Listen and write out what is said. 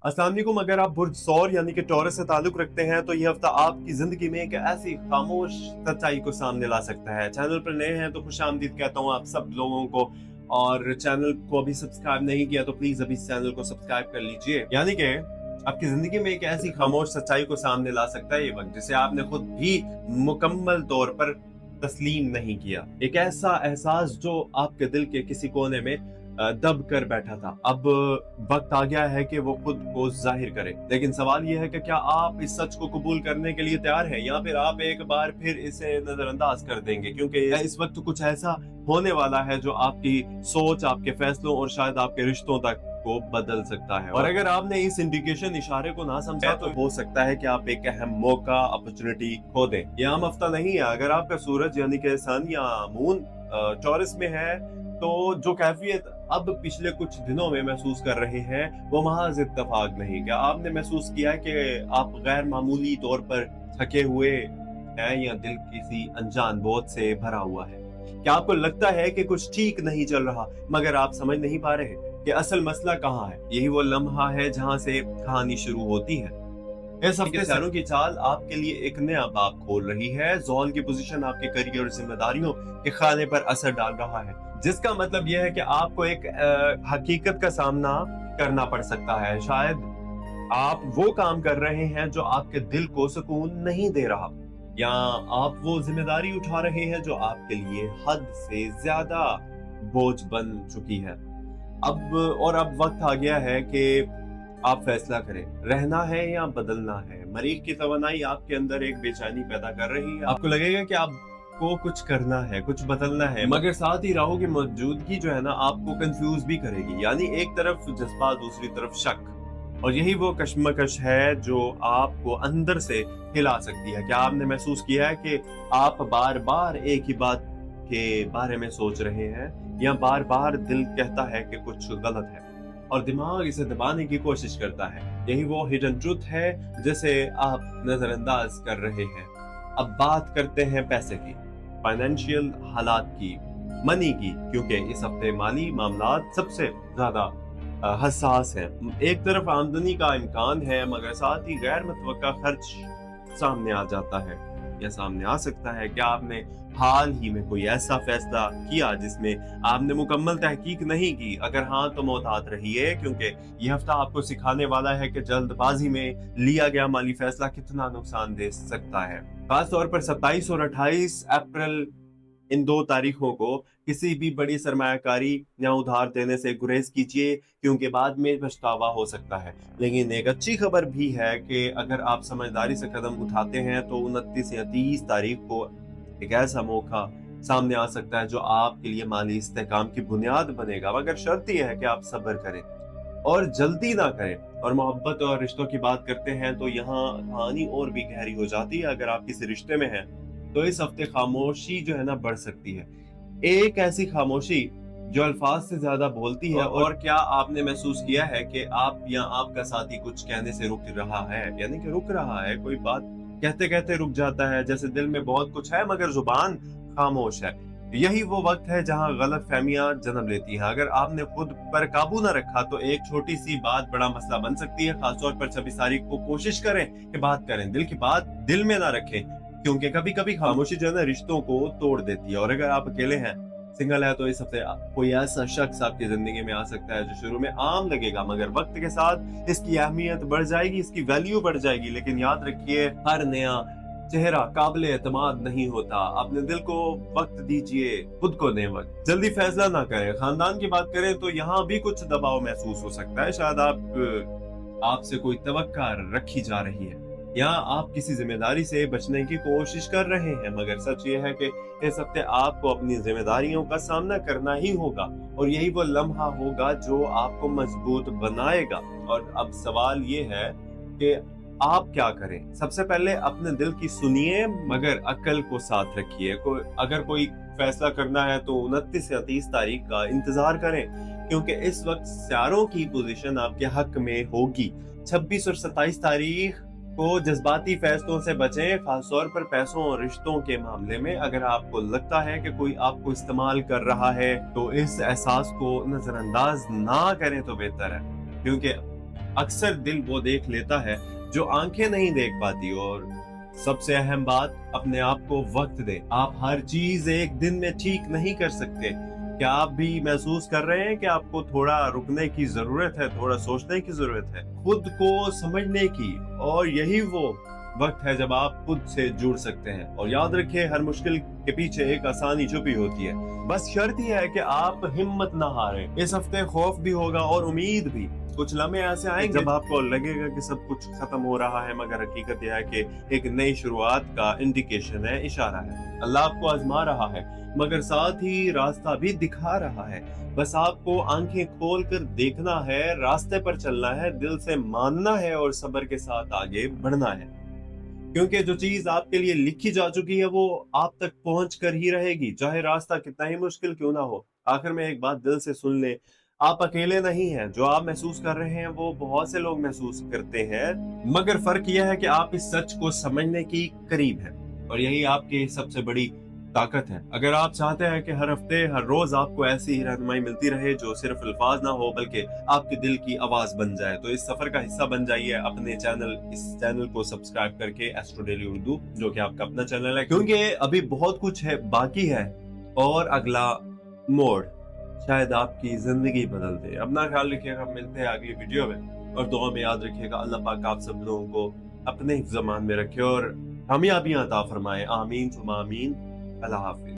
अस्सलाम वालेकुम। अगर आप बुर्ज सौर यानी कि टॉरस से ताल्लुक रखते हैं तो ये हफ्ता आपकी जिंदगी में एक ऐसी खामोश सच्चाई को सामने ला सकता है। चैनल पर नए हैं तो खुशामदीद कहता हूँ आप सब लोगों को, और चैनल को अभी सब्सक्राइब नहीं किया तो प्लीज अभी इस चैनल को सब्सक्राइब कर लीजिए। यानी कि आपकी जिंदगी में एक ऐसी खामोश सच्चाई को सामने ला सकता है ये वक्त, जिसे आपने खुद भी मुकम्मल तौर पर तस्लीम नहीं किया। एक ऐसा एहसास जो आपके दिल के किसी कोने में दब कर बैठा था। अब वक्त आ गया है कि वो खुद को जाहिर करे, लेकिन सवाल ये है कि क्या आप इस सच को कबूल करने के लिए तैयार हैं, या फिर आप एक बार फिर इसे नजरअंदाज कर देंगे, क्योंकि इस वक्त कुछ ऐसा होने वाला है जो आपकी सोच, आपके फैसलों और शायद आपके रिश्तों तक को बदल सकता है। और अगर आपने इस इंडिकेशन इशारे को ना समझा तो हो सकता है कि आप एक अहम मौका, अपॉर्चुनिटी खो दें। ये आम हफ्ता नहीं है। अगर आपका सूरज यानी कि सन या मून टॉरस में है तो जो कैफियत अब पिछले कुछ दिनों में महसूस कर रहे हैं वो महज इत्तेफाक नहीं। क्या आपने महसूस किया है कि आप गैर मामूली तौर पर थके हुए हैं, या दिल किसी अनजान बोझ से भरा हुआ है? क्या आपको लगता है कि कुछ ठीक नहीं चल रहा मगर आप समझ नहीं पा रहे कि असल मसला कहाँ है? यही वो लम्हा है जहां से कहानी शुरू होती है। इस हफ्ते सितारों की चाल आपके लिए एक नया बाब खोल रही है। ज़ोल की पोजीशन आपके करियर और जिम्मेदारियों के खाने पर असर डाल रहा है, जिसका मतलब यह है कि आपको एक हकीकत का सामना करना पड़ सकता है। शायद आप वो काम कर रहे हैं जो आपके दिल को सुकून नहीं दे रहा, या आप वो जिम्मेदारी उठा रहे हैं जो आपके लिए हद से ज्यादा बोझ बन चुकी है। अब वक्त आ गया है कि आप फैसला करें, रहना है या बदलना है। मरीख की तवनाई आपके अंदर एक बेचैनी पैदा कर रही है। आपको लगेगा कि आपको कुछ करना है, कुछ बदलना है, मगर साथ ही राहु की मौजूदगी जो है ना आपको कंफ्यूज भी करेगी। यानी एक तरफ जज्बा, दूसरी तरफ शक, और यही वो कशमकश है जो आपको अंदर से हिला सकती है। क्या आपने महसूस किया है कि आप बार बार एक ही बात के बारे में सोच रहे हैं, या बार बार दिल कहता है कि कुछ गलत है और दिमाग इसे दबाने की कोशिश करता है? यही वो हिडन ट्रुथ है जिसे आप नजरअंदाज कर रहे हैं। अब बात करते हैं पैसे की, फाइनेंशियल हालात की, मनी की, क्योंकि इस हफ्ते माली मामलात सबसे ज्यादा हसास है। एक तरफ आमदनी का इम्कान है मगर साथ ही गैर मुतवक्का खर्च सामने आ जाता है या सामने आ सकता है। क्या आपने हाल ही में कोई ऐसा फैसला किया जिसमें आपने मुकम्मल तहकीक नहीं की? अगर हाँ तो मोहतात रहिए, क्योंकि यह हफ्ता आपको सिखाने वाला है कि जल्दबाजी में लिया गया माली फैसला कितना नुकसान दे सकता है। खास तौर पर 27 और 28 अप्रैल, इन दो तारीखों को किसी भी बड़ी सरमायाकारी या उधार देने से गुरेज कीजिए, क्योंकि बाद में पछतावा हो सकता है। लेकिन एक अच्छी खबर भी है कि अगर आप समझदारी से कदम उठाते हैं तो 29 या 30 तारीख को एक ऐसा मौका सामने आ सकता है जो आपके लिए माली इस्तेहकाम की बुनियाद बनेगा। मगर शर्त यह है कि आप सब्र करें और जल्दी ना करें। और मोहब्बत और रिश्तों की बात करते हैं तो यहाँ कहानी और भी गहरी हो जाती है। अगर आप किसी रिश्ते में हैं तो इस हफ्ते खामोशी जो है ना बढ़ सकती है। एक ऐसी खामोशी जो अल्फाज से ज्यादा बोलती है। और क्या आपने महसूस किया है कि आप या आपका साथी कुछ कहने से रुक रहा है, यानी कि रुक रहा है, कोई बात कहते कहते रुक जाता है, जैसे दिल में बहुत कुछ है मगर जुबान खामोश है। यही वो वक्त है जहां गलत फहमियां जन्म लेती हैं। अगर आपने खुद पर काबू न रखा तो एक छोटी सी बात बड़ा मसला बन सकती है। खासतौर पर 26 तारीख को कोशिश करें कि बात करें, दिल की बात दिल में ना रखें, क्योंकि कभी कभी खामोशी जो है ना रिश्तों को तोड़ देती है। और अगर आप अकेले हैं, सिंगल है, तो इस हफ्ते कोई ऐसा शख्स आपकी जिंदगी में आ सकता है जो शुरू में आम लगेगा मगर वक्त के साथ इसकी अहमियत बढ़ जाएगी, इसकी वैल्यू बढ़ जाएगी। लेकिन याद रखिए, हर नया चेहरा काबिले एतमाद नहीं होता। अपने दिल को वक्त दीजिए, खुद को दें वक्त, जल्दी फैसला ना करें। खानदान की बात करें तो यहाँ भी कुछ दबाव महसूस हो सकता है। शायद आपसे कोई तवक्का रखी जा रही है, या आप किसी जिम्मेदारी से बचने की कोशिश कर रहे हैं, मगर सच ये है कि इस हफ्ते आपको अपनी जिम्मेदारियों का सामना करना ही होगा, और यही वो लम्हा होगा जो आपको मजबूत बनाएगा। और अब सवाल ये है कि आप क्या करें। सबसे पहले अपने दिल की सुनिए मगर अक्ल को साथ रखिए। अगर कोई फैसला करना है तो 29 या 30 तारीख का इंतजार करें, क्योंकि इस वक्त सितारों की पोजीशन आपके हक में होगी। 26 और 27 तारीख को जज्बाती फैसलों से बचें, खासतौर पर पैसों और रिश्तों के मामले में। अगर आपको लगता है कि कोई आपको इस्तेमाल कर रहा है तो इस एहसास को नजरअंदाज ना करें तो बेहतर है, क्योंकि अक्सर दिल वो देख लेता है जो आंखें नहीं देख पाती। और सबसे अहम बात, अपने आप को वक्त दे। आप हर चीज एक दिन में ठीक नहीं कर सकते। क्या आप भी महसूस कर रहे हैं कि आपको थोड़ा रुकने की जरूरत है, थोड़ा सोचने की जरूरत है, खुद को समझने की? और यही वो वक्त है जब आप खुद से जुड़ सकते हैं। और याद रखिए, हर मुश्किल के पीछे एक आसानी छुपी होती है। बस शर्त यह है कि आप हिम्मत ना हारें। इस हफ्ते खौफ भी होगा और उम्मीद भी। कुछ लम्हे ऐसे आएंगे जब आपको लगेगा कि सब कुछ खत्म हो रहा है, मगर हकीकत यह है कि एक नई शुरुआत का इंडिकेशन है, इशारा है। अल्लाह आपको आजमा रहा है, मगर साथ ही रास्ता भी दिखा रहा है। बस आपको आंखें खोल कर देखना है, रास्ते पर चलना है, दिल से मानना है और सब्र के साथ आगे बढ़ना है। क्योंकि जो चीज आपके लिए लिखी जा चुकी है वो आप तक पहुंच कर ही रहेगी, चाहे रास्ता कितना ही मुश्किल क्यों ना हो। आखिर में एक बात दिल से सुन ले, आप अकेले नहीं हैं। जो आप महसूस कर रहे हैं वो बहुत से लोग महसूस करते हैं, मगर फर्क यह है कि आप इस सच को समझने की करीब हैं। और यही आपकी सबसे बड़ी ताकत है। अगर आप चाहते हैं कि हर हफ्ते, हर रोज आपको ऐसी ही रहनुमाई मिलती रहे जो सिर्फ अल्फाज ना हो बल्कि आपके दिल की आवाज बन जाए, तो इस सफर का हिस्सा बन जाइए अपने इस चैनल को सब्सक्राइब करके, एस्ट्रो डेली उर्दू, जो कि आपका अपना चैनल है। क्योंकि अभी बहुत कुछ है बाकी है और अगला मोड़ शायद आपकी जिंदगी बदल दे। अपना ख्याल रखिएगा, मिलते हैं अगली वीडियो में। और दुआ में याद रखिएगा, अल्लाह पाक आप सब लोगों को अपने ज़मान में रखे और कामयाबियां अता फरमाए। आमीन सुमा आमीन। अल्लाह हाफिज।